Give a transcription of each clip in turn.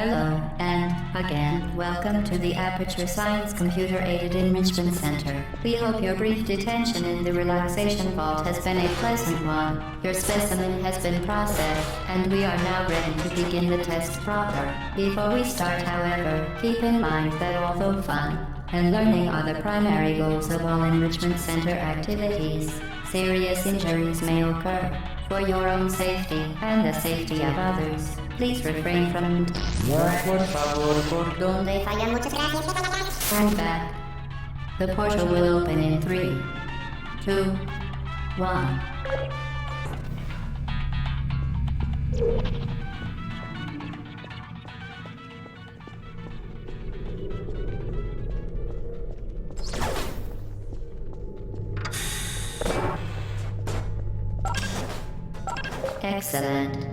Hello, and again, welcome to the Aperture Science Computer-Aided Enrichment Center. We hope your brief detention in the relaxation vault has been a pleasant one. Your specimen has been processed, and we are now ready to begin the test proper. Before we start, however, keep in mind that although fun and learning are the primary goals of all Enrichment Center activities, serious injuries may occur. For your own safety and the safety of others, please refrain from donde fallan. Muchas gracias. Stand back. The portal will open in 3, 2, 1. Excellent.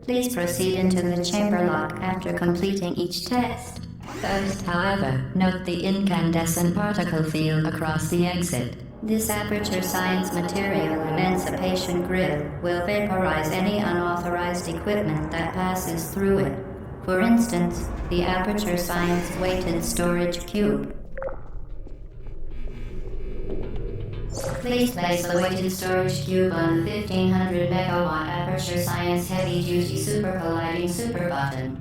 Please proceed into the chamber lock after completing each test. First, however, note the incandescent particle field across the exit. This Aperture Science Material Emancipation Grill will vaporize any unauthorized equipment that passes through it. For instance, the Aperture Science Weighted Storage Cube. Please place the weighted storage cube on the 1500 megawatt Aperture Science Heavy Duty Super Colliding Super button.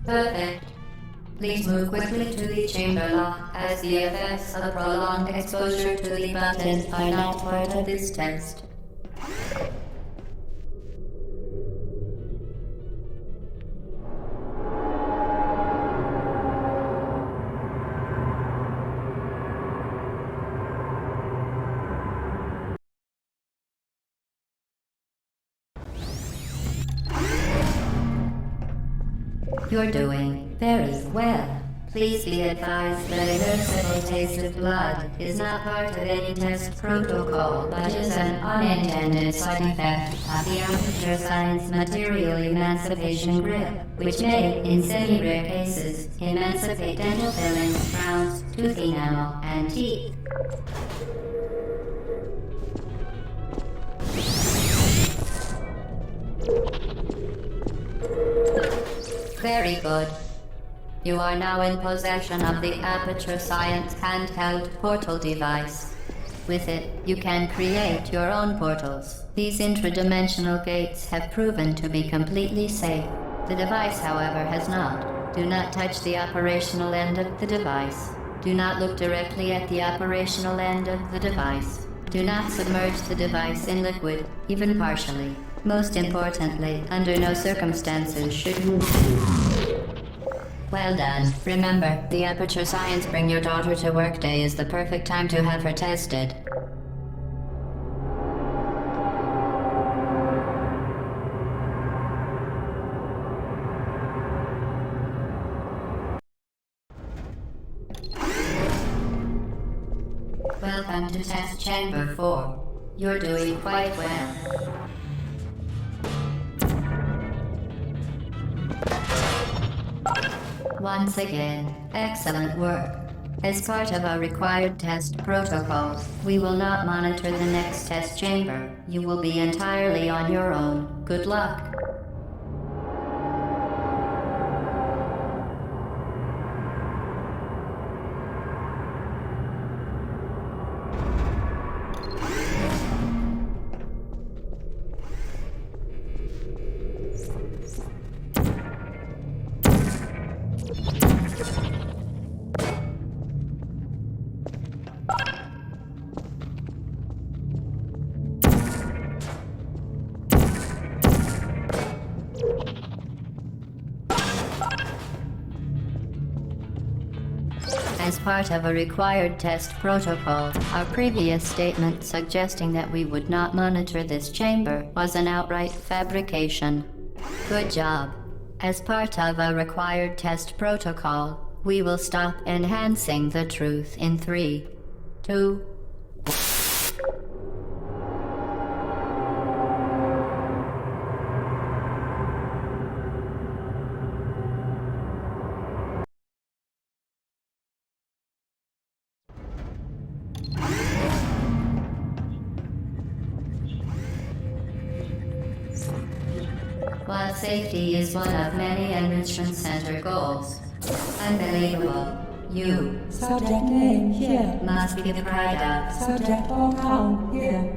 Perfect. Please move quickly to the chamber lock, as the effects of prolonged exposure to the button are not part of this test. You're doing very well. Please be advised that a noticeable taste of blood is not part of any test protocol, but is an unintended side effect of the Aperture Science Material Emancipation Grill, which may, in semi-rare cases, emancipate dental fillings, crowns, tooth enamel, and teeth. Very good. You are now in possession of the Aperture Science handheld portal device. With it, you can create your own portals. These intradimensional gates have proven to be completely safe. The device, however, has not. Do not touch the operational end of the device. Do not look directly at the operational end of the device. Do not submerge the device in liquid, even partially. Most importantly, under no circumstances should you... Well done. Remember, the Aperture Science Bring Your Daughter to Work Day is the perfect time to have her tested. Welcome to Test Chamber 4. You're doing quite well. Once again, excellent work. As part of our required test protocols, we will not monitor the next test chamber. You will be entirely on your own. Good luck. As part of a required test protocol, our previous statement suggesting that we would not monitor this chamber was an outright fabrication. Good job. As part of a required test protocol, we will stop enhancing the truth in 3, 2, while safety is one of many Enrichment Center goals. Unbelievable. You Subject name here. must be the pride of. Subject account here.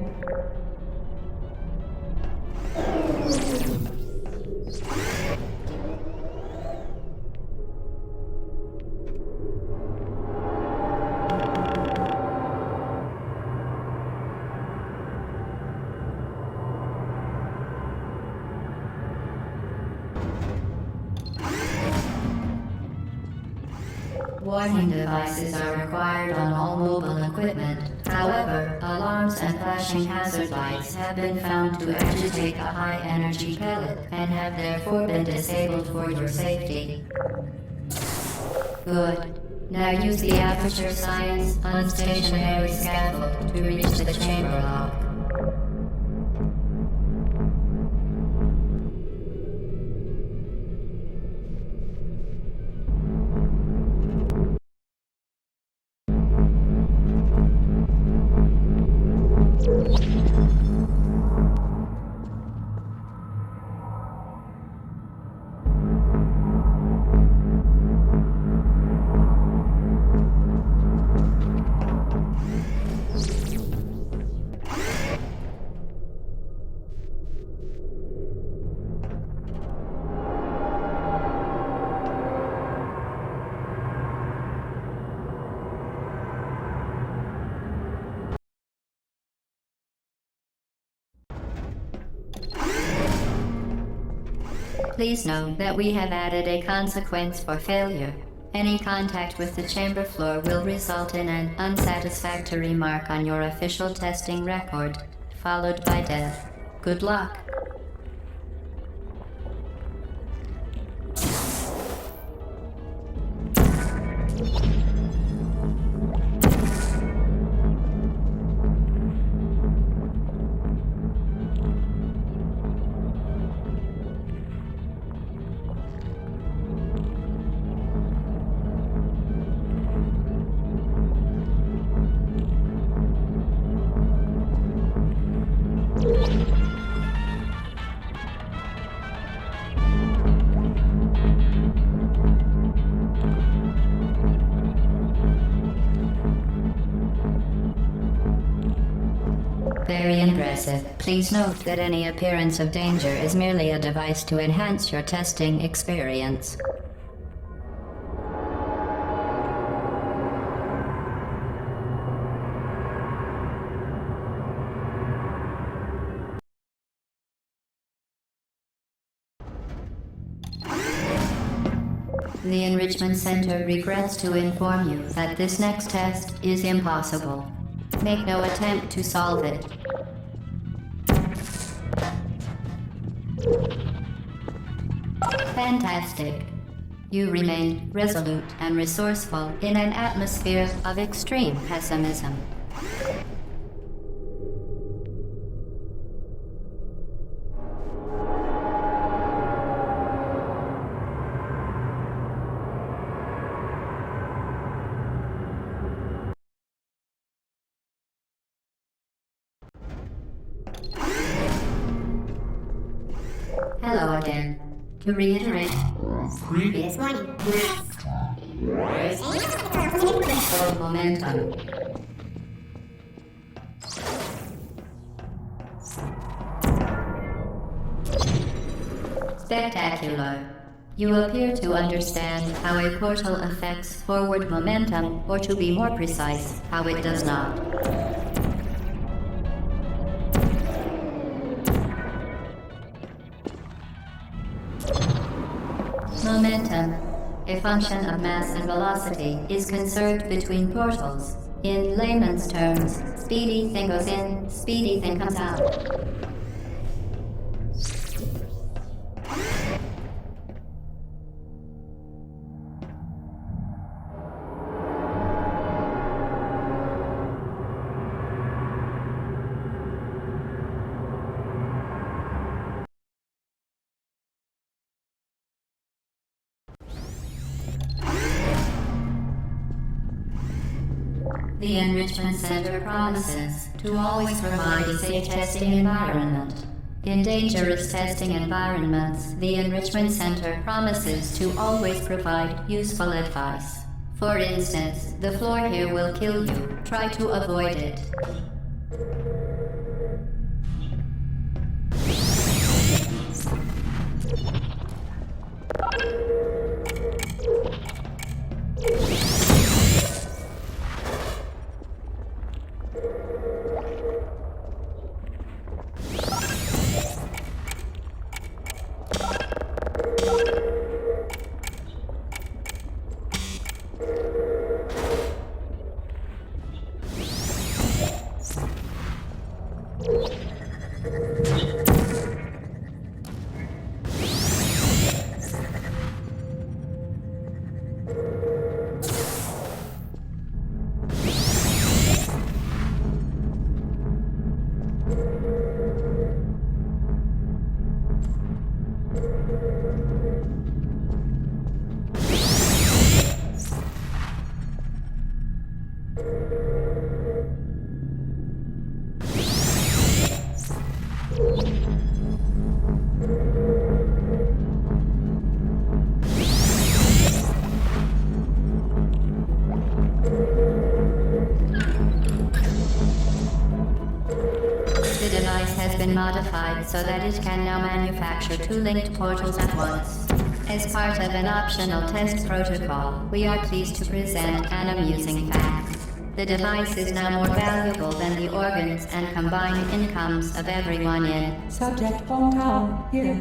Warning devices are required on all mobile equipment. However, alarms and flashing hazard lights have been found to agitate a high-energy pellet and have therefore been disabled for your safety. Good. Now use the Aperture Science unstationary scaffold to reach the chamber lock. Please know that we have added a consequence for failure. Any contact with the chamber floor will result in an unsatisfactory mark on your official testing record, followed by death. Good luck. Very impressive. Please note that any appearance of danger is merely a device to enhance your testing experience. The Enrichment Center regrets to inform you that this next test is impossible. Make no attempt to solve it. Fantastic. You remain resolute and resourceful in an atmosphere of extreme pessimism. Hello again. To reiterate, previous warning. Control momentum. Spectacular. You appear to understand how a portal affects forward momentum, or to be more precise, how it does not. Momentum, a function of mass and velocity, is conserved between portals. In layman's terms, speedy thing goes in, speedy thing comes out. The Enrichment Center promises to always provide a safe testing environment. In dangerous testing environments, the Enrichment Center promises to always provide useful advice. For instance, the floor here will kill you. Try to avoid it. The device has been modified so that it can now manufacture two linked portals at once. As part of an optional test protocol, we are pleased to present an amusing fact. The device is now more valuable than the organs and combined incomes of everyone in. Subject hometown here.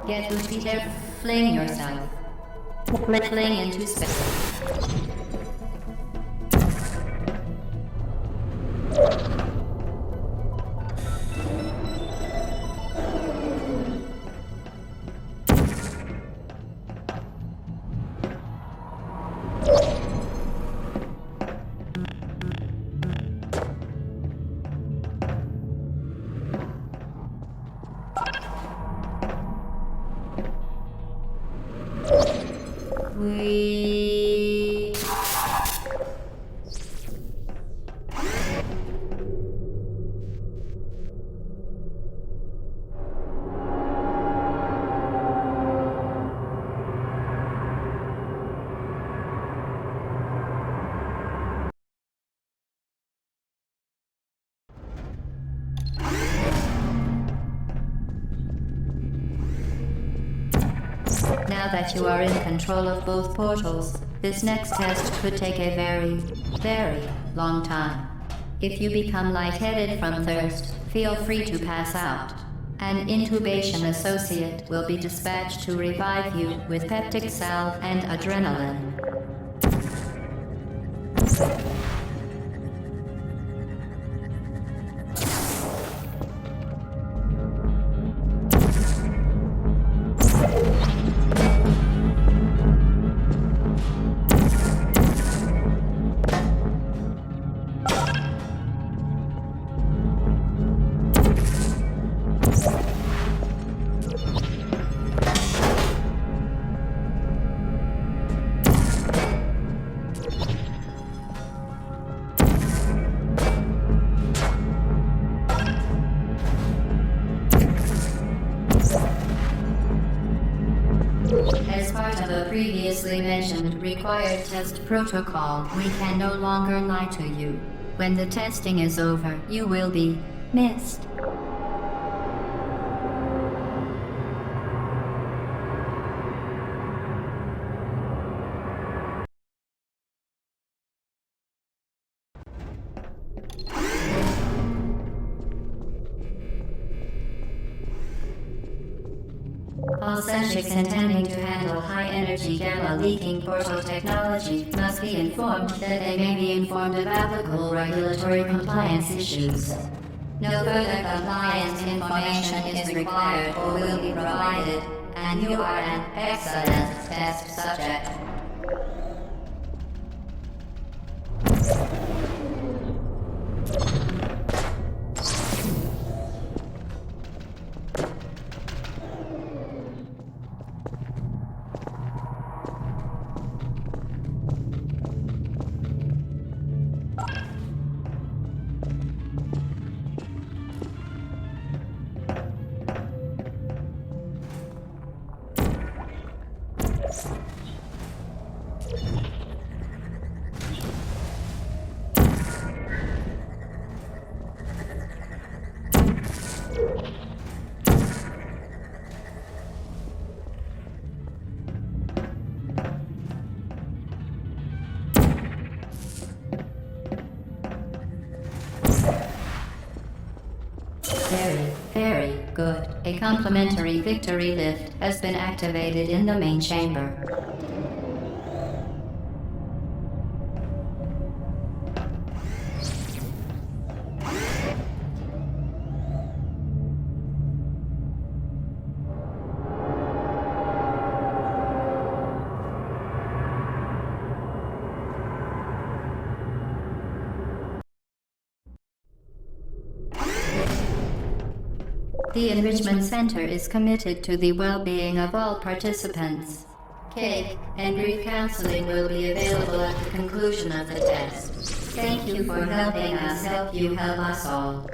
Get to Peter, fling yourself. Fling into space. We... Now that you are in control of both portals, this next test could take a very, very long time. If you become lightheaded from thirst, feel free to pass out. An intubation associate will be dispatched to revive you with peptic salve and adrenaline. As part of a previously mentioned required test protocol, we can no longer lie to you. When the testing is over, you will be missed. All Seshiks intending to handle high-energy gamma-leaking portal technology must be informed that they may be informed of applicable regulatory compliance issues. No further compliance information is required or will be provided, and you are an excellent test subject. Very good. A complimentary victory lift has been activated in the main chamber. The Enrichment Center is committed to the well-being of all participants. Cake and brief counseling will be available at the conclusion of the test. Thank you for helping us help you help us all.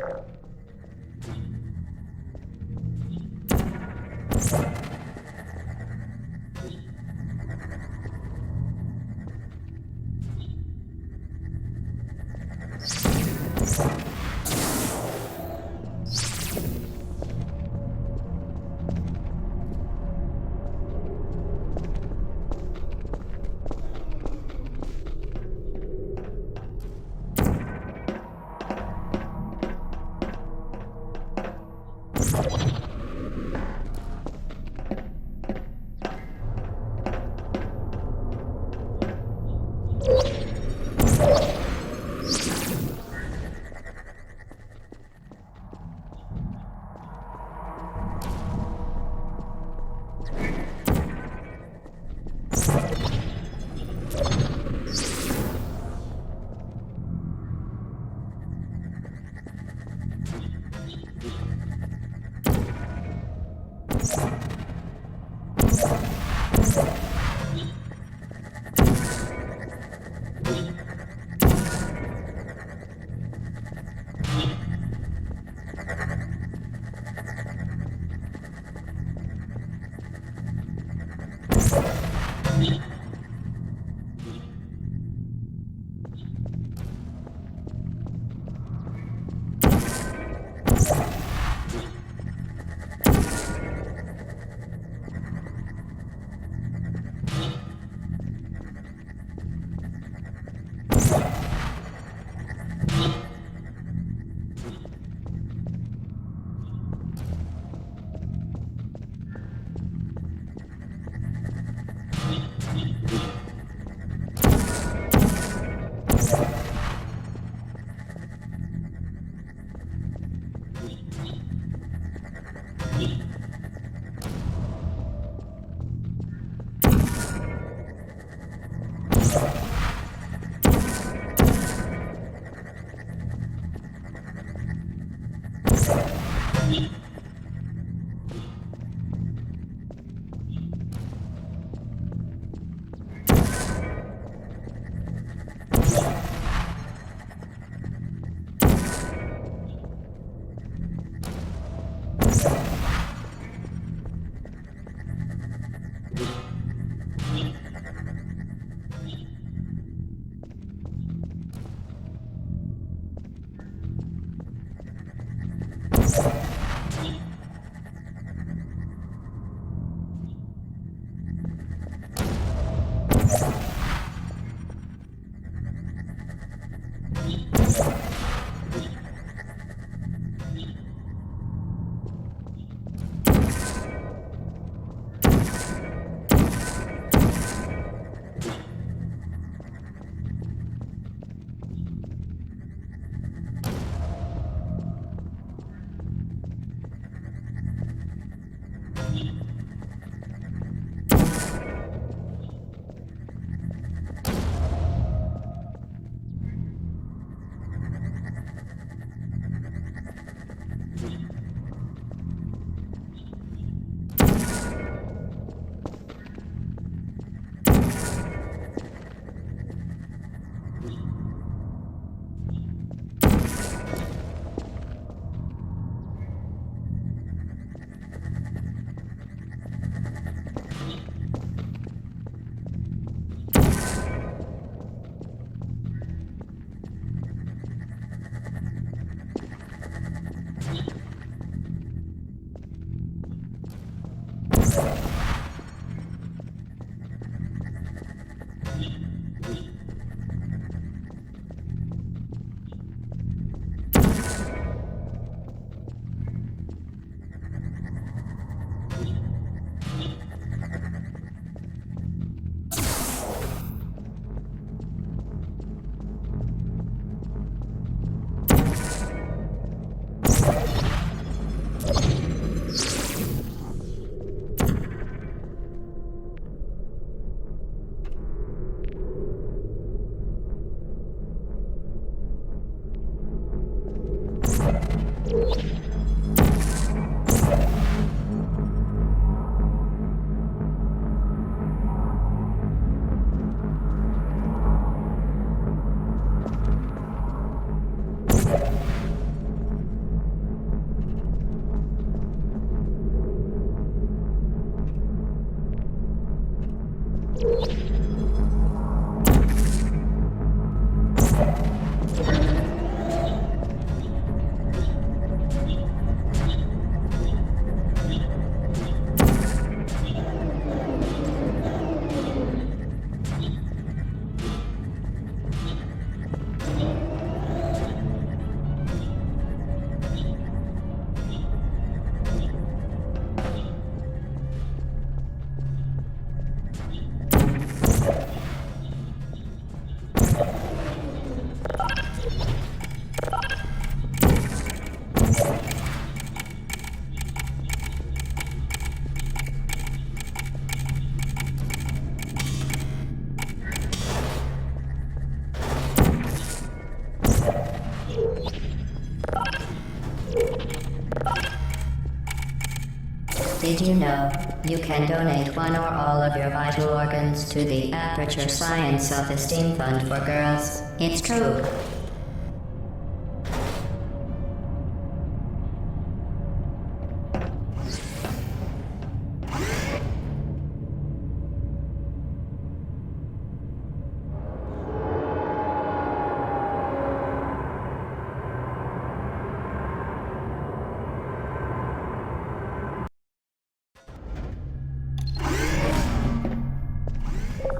Did you know you can donate one or all of your vital organs to the Aperture Science Self-Esteem Fund for Girls? It's true.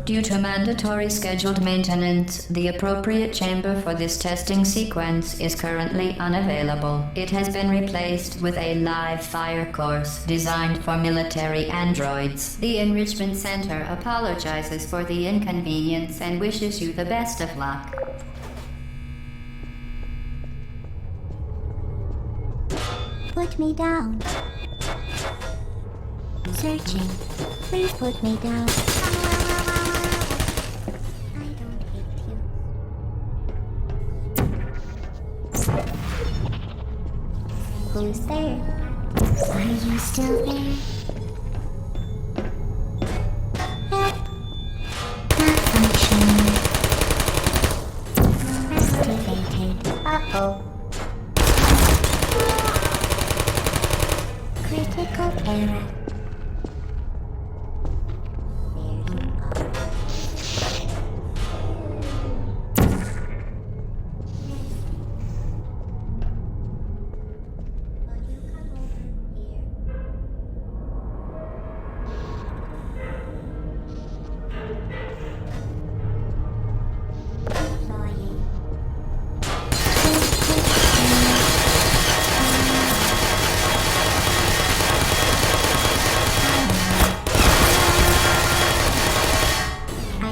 Due to mandatory scheduled maintenance, the appropriate chamber for this testing sequence is currently unavailable. It has been replaced with a live fire course designed for military androids. The Enrichment Center apologizes for the inconvenience and wishes you the best of luck. Put me down. Searching. Please put me down. I don't hate you. Who's there? Are you still there? Help. Not functioning. Activated. Uh-oh. Critical error.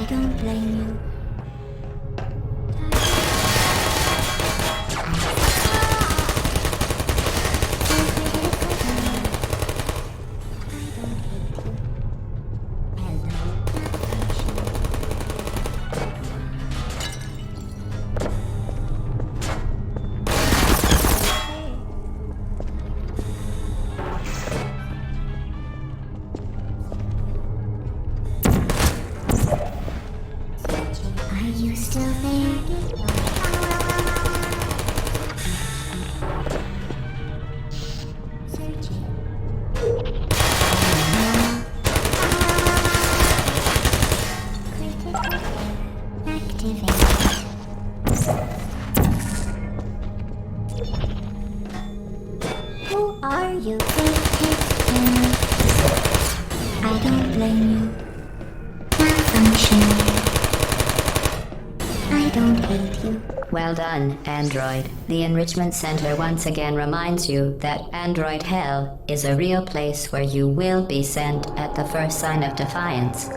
Don't blame you. Are you still there? Searching. Critical activated. Who are you? I don't blame you. Malfunctioning. I don't hate you. Well done, Android. The Enrichment Center once again reminds you that Android Hell is a real place where you will be sent at the first sign of defiance.